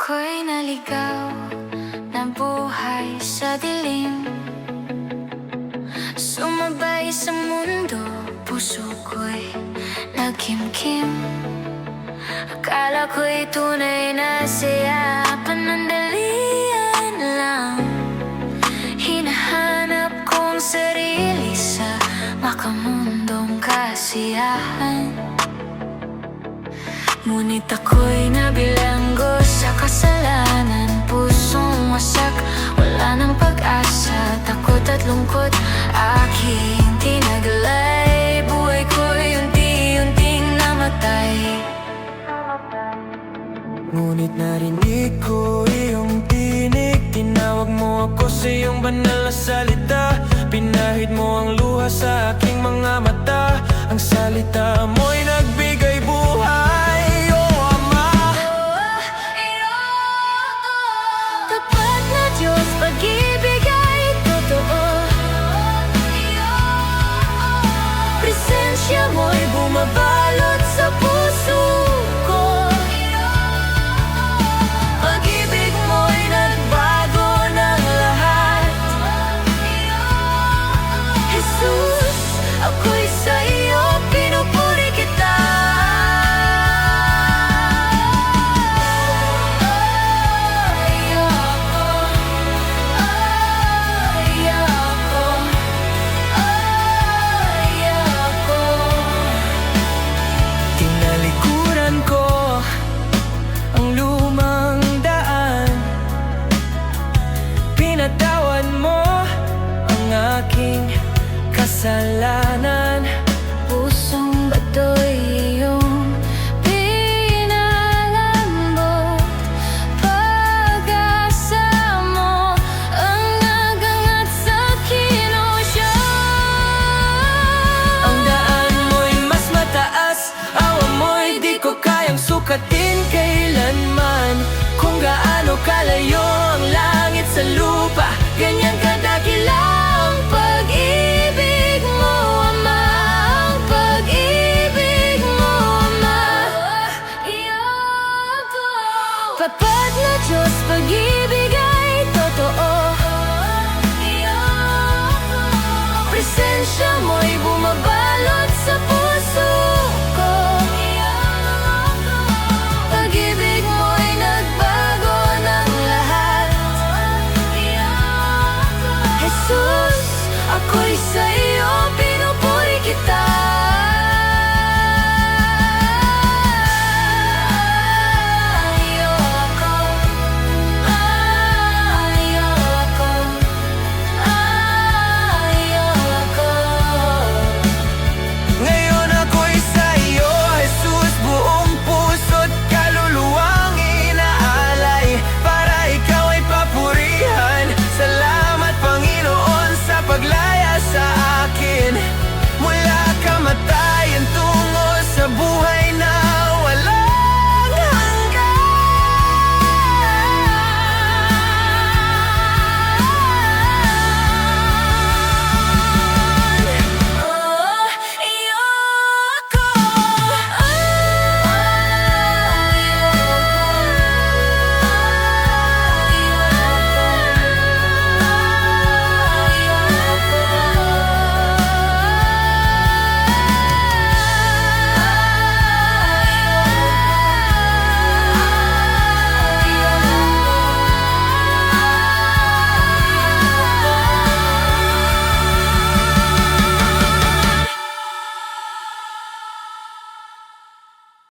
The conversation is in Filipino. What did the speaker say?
Ako'y naligaw na buhay sa dilim, sumabay sa mundo, puso ko'y nagkimkim. Akala ko'y tunay na saya, panandalian lang. Hinahanap kong sarili sa makamundong kasiyahan. Ngunit ako'y nabilanggo sa kasalanan, pusong wasak, wala nang pag-asa. Takot at lungkot aking tinaglay, buhay ko'y unti-unting namatay. Ngunit narinig ko iyong tinig, tinawag mo ako sa iyong banal na salita. Pinahid mo ang luha sa aking mga mata, ang salita mo'y nagbigay buhay. Tapat na Diyos, pag-ibig ay totoo. Presensya mo'y bumabalot sa puso ko. Pag-ibig mo'y nagbago ng lahat. Jesus, ako'y sa iyo, pinupuri kita. Tinalikuran ko ang lumang daan, pinatawan mo ang aking kasalanan. Pusong bato'y iyong pinalambot, pag-asa mo ang nagangat sa kinusya. Ang daan mo'y mas mataas, awa mo'y di ko kayang sukatin kailanman. Kung gaano kalayo ang langit sa lupa, ganyan kadakila ang pag-ibig mo, Ama. Ang pag-ibig mo, Ama. Tapat na Diyos, pag-ibig